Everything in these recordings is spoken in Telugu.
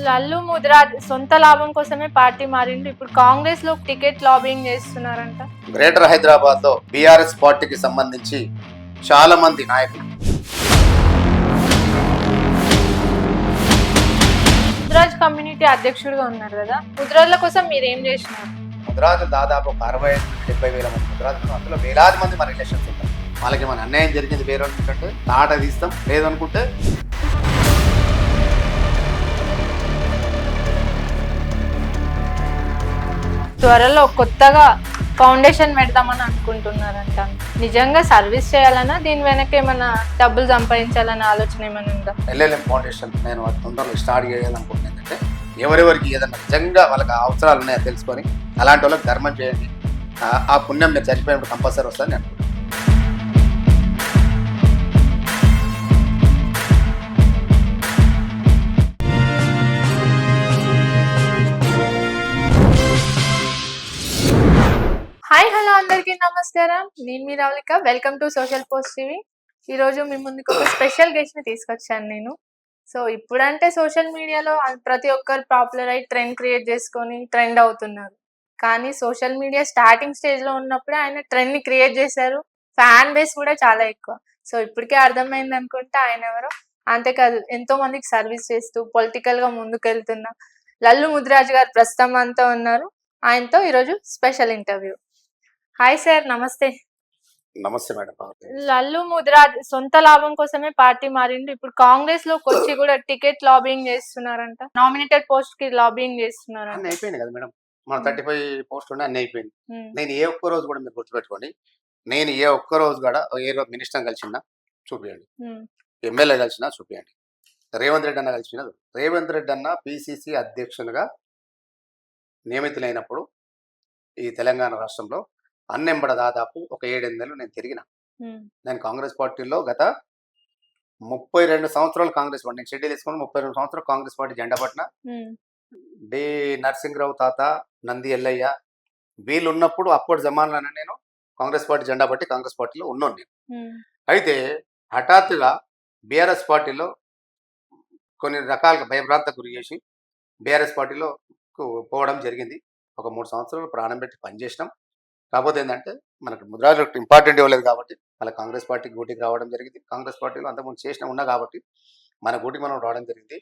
లల్లు ముదిరాజ్ సొంత లాభం కోసమే పార్టీ మారిండు. ఇప్పుడు కాంగ్రెస్ లో టికెట్ లాబింగ్ చేస్తున్నారంట. గ్రేటర్ హైదరాబాద్ లో బీఆర్ఎస్ పార్టీకి సంబంధించి చాలా మంది నాయకులు ముదిరాజ్ కమ్యూనిటీ అధ్యక్షుడిగా ఉన్నారు కదా, ముదిరాజ్ల కోసం మీరు ఏం చేసినారు? ముద్రాజులు దాదాపు ఒక 65-70 వేల మంది ముద్రాజులు, అందులో వేలాది మంది మన రిలేషన్స్ ఉంటారు. వాళ్ళకి మన అన్యాయం జరిగింది వేరే అనుకుంటే తాట తీస్తాం, లేదనుకుంటే త్వరలో కొత్తగా ఫౌండేషన్ పెడదామని అనుకుంటున్నారంట. నిజంగా సర్వీస్ చేయాలన్నా దీని వెనక ఏమైనా డబ్బులు సంపాదించాలన్న ఆలోచన ఏమైనా ఉందా? ఎల్ఎల్ఎం ఫౌండేషన్ నేను తొందరలో స్టార్ట్ చేయాలనుకుంటున్నాను. ఏంటంటే ఎవరెవరికి ఏదైనా నిజంగా వాళ్ళకి అవసరాలు ఉన్నాయో తెలుసుకొని అలాంటి వాళ్ళకి ధర్మం చేయండి. ఆ పుణ్యం మీరు చనిపోయినప్పుడు కంపల్సరీ వస్తుందని నేను అనుకుంటున్నాను. హాయ్ హలో అందరికీ నమస్కారం. నేను మీ Ravulika. Welcome to social post TV. ఈరోజు మీ ముందుకు ఒక స్పెషల్ గెస్ట్ ని తీసుకొచ్చాను నేను. సో ఇప్పుడంటే సోషల్ మీడియాలో ప్రతి ఒక్కరు పాపులర్ అయి ట్రెండ్ క్రియేట్ చేసుకొని ట్రెండ్ అవుతున్నారు. కానీ సోషల్ మీడియా స్టార్టింగ్ స్టేజ్ లో ఉన్నప్పుడే ఆయన ట్రెండ్ ని క్రియేట్ చేశారు. ఫ్యాన్ బేస్ కూడా చాలా ఎక్కువ. సో ఇప్పటికే అర్థమైంది అనుకుంటే ఆయన ఎవరో. అంతేకాదు ఎంతో మందికి సర్వీస్ చేస్తూ పొలిటికల్ గా ముందుకు వెళ్తున్న లల్లు ముదిరాజ్ గారు ప్రస్తుతం అంతా ఉన్నారు. ఆయనతో ఈరోజు స్పెషల్ ఇంటర్వ్యూ. హాయ్ సార్, నమస్తే. నమస్తే మేడం. లల్లు ముదిరాజ్ సొంత లాభం కోసమే పార్టీ మారిండు. ఇప్పుడు కాంగ్రెస్ లోకి వచ్చి కూడా టికెట్ లాబింగ్ చేస్తున్నారంట. నామినేటెడ్ పోస్ట్ కి లాబింగ్ చేస్తున్నారంట. అన్ని అయిపోయింది కదా మేడం. మన 35 పోస్ట్ ఉండే అన్ని అయిపోయింది. నేను ఏ ఒక్క రోజు కూడా మీరు గుర్తుపెట్టుకోండి, నేను ఏ ఒక్క రోజు కూడా ఏ రోజు మినిస్టర్ కలిసినా చూపించండి, ఎమ్మెల్యే కలిసినా చూపించండి, రేవంత్ రెడ్డి అన్న కలిసినా. రేవంత్ రెడ్డి అన్న పిసిసి అధ్యక్షునిగా నియమితులైనప్పుడు ఈ తెలంగాణ రాష్ట్రంలో అన్నెంబడ దాదాపు ఒక 7-8 నెలలు నేను తిరిగిన. నేను కాంగ్రెస్ పార్టీలో గత 32 సంవత్సరాలు కాంగ్రెస్ పార్టీ, నేను షెడ్యూల్ వేసుకుని 32 సంవత్సరాలు కాంగ్రెస్ పార్టీ జెండా పట్టిన. డి నరసింహరావు తాత, నంది ఎల్లయ్య వీళ్ళు ఉన్నప్పుడు అప్పటి జమానాలోనే నేను కాంగ్రెస్ పార్టీ జెండా పట్టి కాంగ్రెస్ పార్టీలో ఉన్నాను నేను. అయితే హఠాత్తుగా బీఆర్ఎస్ పార్టీలో కొన్ని రకాలుగా భయభ్రాంతకు గురి చేసి బీఆర్ఎస్ పార్టీలో పోవడం జరిగింది. ఒక 3 సంవత్సరాలు ప్రాణం పెట్టి పనిచేసినాం. కాకపోతే ఏంటంటే మనకు ముద్రాజు ఇంపార్టెంట్ ఇవ్వలేదు కాబట్టి మళ్ళీ కాంగ్రెస్ పార్టీకి గూటికి రావడం జరిగింది. కాంగ్రెస్ పార్టీలో అంతకుముందు చేసిన ఉన్నా కాబట్టి మన గూటికి మనం రావడం జరిగింది.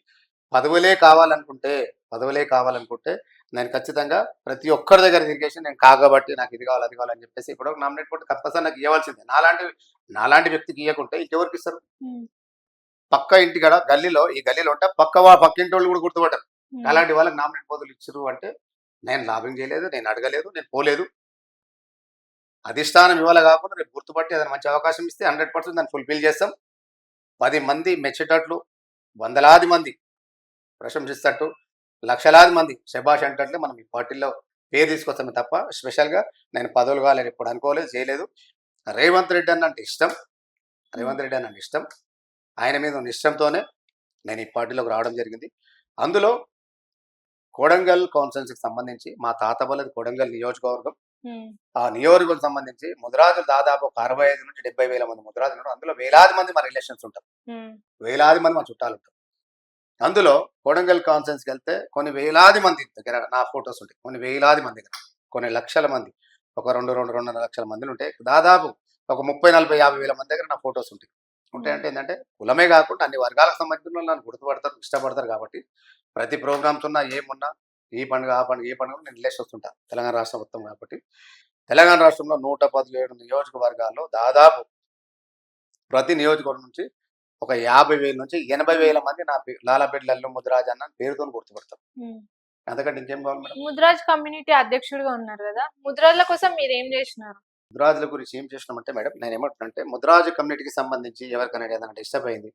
పదవులే కావాలనుకుంటే నేను ఖచ్చితంగా ప్రతి ఒక్కరి దగ్గర తిరిగేసి నేను కాగబట్టి నాకు ఇది కావాలి అది కావాలని చెప్పేసి ఇప్పుడు నామినేట్ పోటీ కంపల్సరీ నాకు ఇవ్వాల్సిందే. నాలాంటి వ్యక్తికి ఇవ్వకుంటే ఇంకెవరికి ఇస్తారు? పక్క ఇంటి గడ గల్లీలో ఈ గల్లీలో ఉంటే పక్కింటి వాళ్ళు కూడా గుర్తుపట్టారు. అలాంటి వాళ్ళకి నామినేట్ పదవులు ఇచ్చారు అంటే నేను లాభింగ్ చేయలేదు, నేను అడగలేదు, నేను పోలేదు. అధిష్టానం ఇవ్వాలి కాకుండా రేపు గుర్తుపట్టి ఏదైనా మంచి అవకాశం ఇస్తే 100% దాన్ని ఫుల్ఫిల్ చేస్తాం. 10 మంది మెచ్చేటట్లు, వందలాది మంది ప్రశంసిస్తట్టు, లక్షలాది మంది శభాష్ అంటట్లే మనం ఈ పార్టీలో పేరు తీసుకొస్తామే తప్ప స్పెషల్గా నేను పదవులు కాలేదు ఇప్పుడు అనుకోలేదు, చేయలేదు. రేవంత్ రెడ్డి అంటే ఇష్టం. ఆయన మీద ఉన్న ఇష్టంతోనే నేను ఈ పార్టీలోకి రావడం జరిగింది. అందులో కొడంగల్ కాన్స్టిట్యున్సీకి సంబంధించి మా తాత వాళ్ళది కొడంగల్ నియోజకవర్గం. ఆ నియోజకవర్గం సంబంధించి ముదిరాజులు దాదాపు ఒక 65-70 వేల మంది ముదిరాజులు ఉంటారు. అందులో వేలాది మంది మన రిలేషన్స్ ఉంటారు, వేలాది మంది మన చుట్టాలు ఉంటారు. అందులో కొడంగల్ కాన్ఫరెన్స్కి వెళ్తే కొన్ని వేలాది మంది దగ్గర నా ఫొటోస్ ఉంటాయి, కొన్ని వేలాది మంది దగ్గర, కొన్ని లక్షల మంది, ఒక 2-2.5 లక్షల మందిలు ఉంటాయి. దాదాపు ఒక 30-40-50 వేల మంది దగ్గర నా ఫొటోస్ ఉంటాయి. అంటే ఏంటంటే కులమే కాకుండా అన్ని వర్గాలకు సంబంధించిన వాళ్ళు నన్ను గుర్తుపడతారు, ఇష్టపడతారు. కాబట్టి ప్రతి ప్రోగ్రామ్స్ ఉన్నా ఏమున్నా ఈ పండుగ ఆ పండుగ ఏ పండుగ నేను రిలేషన్ వస్తుంటా. తెలంగాణ రాష్ట్రం మొత్తం కాబట్టి తెలంగాణ రాష్ట్రంలో 117 నియోజకవర్గాల్లో దాదాపు ప్రతి నియోజకవర్గం నుంచి ఒక 50,000 నుంచి 80,000 మంది నా లాలాపేట లల్లు ముదిరాజ్ అన్న పేరుతో గుర్తుపడతారు. అంతకంటే ఇంకేం కావాలి మేడం? ముదిరాజ్ కమ్యూనిటీ అధ్యక్షుడిగా ఉన్నారు కదా, ముదిరాజ్ల కోసం మీరు ఏం చేసినారు? ముదిరాజుల గురించి ఏం చేసినామంటే మేడం, నేను ఏమంటున్నానంటే ముదిరాజు కమ్యూనిటీకి సంబంధించి ఎవరికైనా ఏదైనా డిస్టర్బ్ అయింది,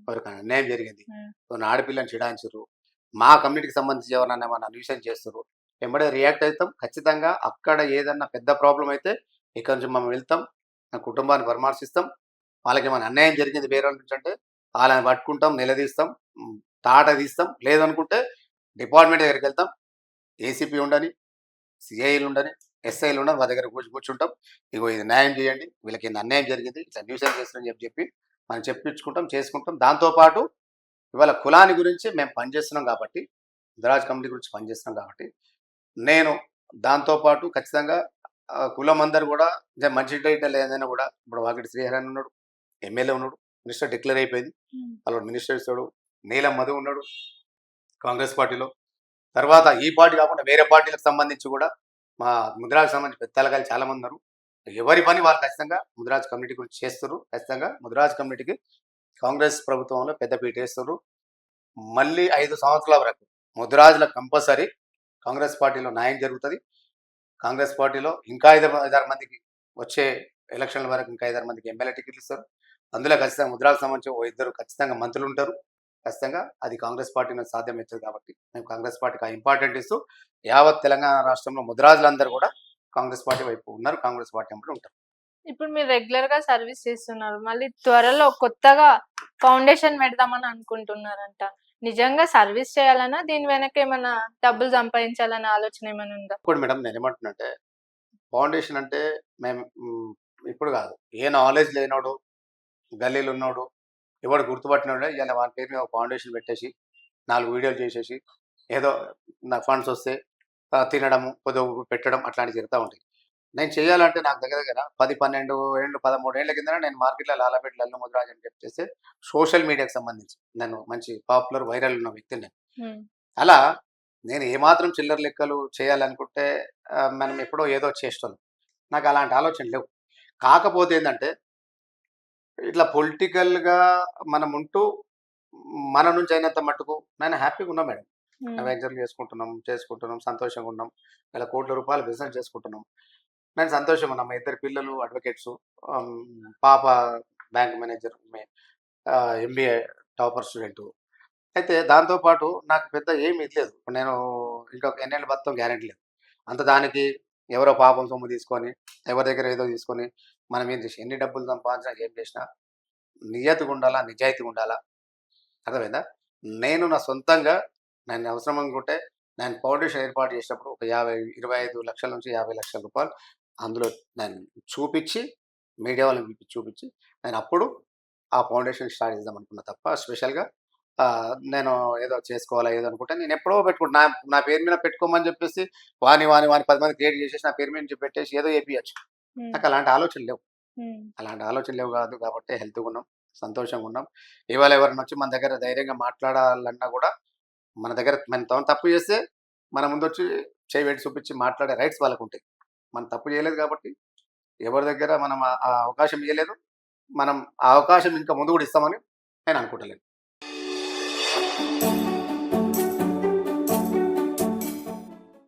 ఎవరికైనా అన్యాయం జరిగింది, కొన్ని ఆడపిల్లని చిడాయించారు, మా కమ్యూనిటీకి సంబంధించి ఎవరైనా ఏమన్నా న్యూసెన్స్ చేస్తారు, వెంబడే రియాక్ట్ అవుతాం. ఖచ్చితంగా అక్కడ ఏదన్నా పెద్ద ప్రాబ్లం అయితే ఇక్కడ నుంచి మనం వెళ్తాం, నా కుటుంబాన్ని పరామర్శిస్తాం. వాళ్ళకి ఏమైనా అన్యాయం జరిగింది వేరే నుంచి అంటే వాళ్ళని పట్టుకుంటాం, నిలదీస్తాం, తాట తీస్తాం. లేదనుకుంటే డిపార్ట్మెంట్ దగ్గరికి వెళ్తాం. ఏసీపీ ఉండని, సిఐలు ఉండని, ఎస్ఐలు ఉండని మా దగ్గర కూర్చుంటాం. ఇగో ఇది న్యాయం చేయండి, వీళ్ళకి అన్యాయం జరిగింది, ఇట్లా న్యూసెన్స్ చేస్తారని చెప్పి మనం చెప్పించుకుంటాం, చేసుకుంటాం. దాంతోపాటు ఇవాళ కులాన్ని గురించి మేము పనిచేస్తున్నాం కాబట్టి ముదిరాజ్ కమిటీ గురించి పనిచేస్తున్నాం కాబట్టి నేను దాంతోపాటు ఖచ్చితంగా కులం అందరు కూడా మంచి టైటిల్ ఏదైనా కూడా ఇప్పుడు వాకిటి శ్రీహరన్ ఉన్నాడు, ఎమ్మెల్యే ఉన్నాడు, మినిస్టర్ డిక్లేర్ అయిపోయింది, వాళ్ళు మినిస్టర్ ఇస్తాడు, నీలం మధు ఉన్నాడు కాంగ్రెస్ పార్టీలో. తర్వాత ఈ పార్టీ కాకుండా వేరే పార్టీలకు సంబంధించి కూడా మా ముదిరాజ్ సంబంధించి పెద్దలగాలు చాలా మంది ఉన్నారు. ఎవరి పని వాళ్ళు ఖచ్చితంగా ముదిరాజ్ కమ్యూనిటీ గురించి చేస్తారు. ఖచ్చితంగా ముదిరాజ్ కమ్యూనిటీకి కాంగ్రెస్ ప్రభుత్వంలో పెద్ద పీట వేస్తారు. మళ్ళీ 5 సంవత్సరాల వరకు ముదిరాజులకు కంపల్సరీ కాంగ్రెస్ పార్టీలో న్యాయం జరుగుతుంది. కాంగ్రెస్ పార్టీలో ఇంకా 5 మందికి వచ్చే ఎలక్షన్ల వరకు ఇంకా 5 మందికి ఎమ్మెల్యే టికెట్లు ఇస్తారు. అందులో ఖచ్చితంగా ముదిరాజుకు సంబంధించి 2 ఖచ్చితంగా మంత్రులు ఉంటారు. ఖచ్చితంగా అది కాంగ్రెస్ పార్టీలో సాధ్యమవుతుంది కాబట్టి మేము కాంగ్రెస్ పార్టీకి ఇంపార్టెంట్ ఇస్తూ యావత్ తెలంగాణ రాష్ట్రంలో ముదిరాజులందరూ కూడా కాంగ్రెస్ పార్టీ వైపు ఉన్నారు, కాంగ్రెస్ పార్టీ వెంబడి ఉంటారు. ఇప్పుడు మీరు రెగ్యులర్ గా సర్వీస్ చేస్తున్నారు, మళ్ళీ త్వరలో కొత్తగా ఫౌండేషన్ పెడదామని అనుకుంటున్నారంట. నిజంగా సర్వీస్ చేయాలన్నా దీని వెనక ఏమైనా డబ్బులు సంపాదించాలన్న ఆలోచన ఏమైనా ఉందా? ఇప్పుడు మేడం నేను ఏమంటున్నంటే ఫౌండేషన్ అంటే మేము ఇప్పుడు కాదు, ఏ నాలెడ్జ్ లేనోడు గల్లీలు ఉన్నాడు ఎవడు గుర్తుపట్టినాడే ఇలా వాళ్ళ పేరు మీద ఒక ఫౌండేషన్ పెట్టేసి 4 వీడియోలు చేసేసి ఏదో నాకు ఫండ్స్ వస్తే తినడము పొదుపు పెట్టడం అట్లాంటివి జరుగుతూ ఉంటాయి. నేను చేయాలంటే నాకు దగ్గర దగ్గర 10, 12 ఏళ్ళు 13 ఏళ్ళ కింద నేను మార్కెట్లో లాలాపేట లల్లు ముదిరాజ్ అని చెప్పేసి సోషల్ మీడియాకి సంబంధించి నేను మంచి పాపులర్ వైరల్ ఉన్న వ్యక్తిని నేను. అలా నేను ఏమాత్రం చిల్లర లెక్కలు చేయాలనుకుంటే మనం ఎప్పుడో ఏదో చేస్తాం. నాకు అలాంటి ఆలోచన లేవు. కాకపోతే ఏంటంటే ఇట్లా పొలిటికల్గా మనం ఉంటూ మన నుంచి అయినంత మట్టుకు నేను హ్యాపీగా ఉన్నా మేడం. వెంచర్లు చేసుకుంటున్నాం, సంతోషంగా ఉన్నాం. ఇలా కోట్ల రూపాయలు బిజినెస్ చేసుకుంటున్నాం. నేను సంతోషంగా ఉన్నా. మా 2 పిల్లలు అడ్వకేట్స్, పాప bank manager, MBA topper student. అయితే దాంతోపాటు నాకు పెద్ద ఏమి ఇది లేదు. నేను ఇంకొక ఎన్నేళ్ళు బతాం గ్యారెంటీ లేదు. అంత దానికి ఎవరో పాపం సొమ్ము తీసుకొని ఎవరి దగ్గర ఏదో తీసుకొని మనం ఏం చేసి ఎన్ని డబ్బులు సంపాదించినా ఏం చేసినా నియతిగా ఉండాలా, నిజాయితీగా ఉండాలా. అర్థమైందా? నేను నా సొంతంగా నేను అవసరం అనుకుంటే నేను ఫౌండేషన్ ఏర్పాటు చేసినప్పుడు ఒక 25 లక్షల నుంచి 50 లక్షల రూపాయలు అందులో నేను చూపించి మీడియా వాళ్ళని చూపించి నేను అప్పుడు ఆ ఫౌండేషన్ స్టార్ట్ చేద్దాం అనుకున్నా తప్ప స్పెషల్గా నేను ఏదో చేసుకోవాలా ఏదో అనుకుంటే నేను ఎప్పుడో పెట్టుకుంటా నా పేరు మీద పెట్టుకోమని చెప్పేసి వాని 10 మంది క్రియేట్ చేసేసి నా పేరు మీద పెట్టేసి ఏదో చేపియచ్చు. నాకు అలాంటి ఆలోచనలు లేవు కాదు. కాబట్టి హెల్త్గా ఉన్నాం, సంతోషంగా ఉన్నాం. ఇవాళ ఎవరైనా వచ్చి మన దగ్గర ధైర్యంగా మాట్లాడాలన్నా కూడా మన దగ్గర మనం తప్పు చేస్తే మన ముందు వచ్చి చేయి పెట్టి చూపించి మాట్లాడే రైట్స్ వాళ్ళకు ఉంటాయి. మనం తప్పు చేయలేదు కాబట్టి ఎవరి దగ్గర మనం ఆ అవకాశం ఇవ్వలేదు. మనం ఆ అవకాశం ఇంకా ముందు కూడా ఇస్తామని నేను అనుకుంటలేను.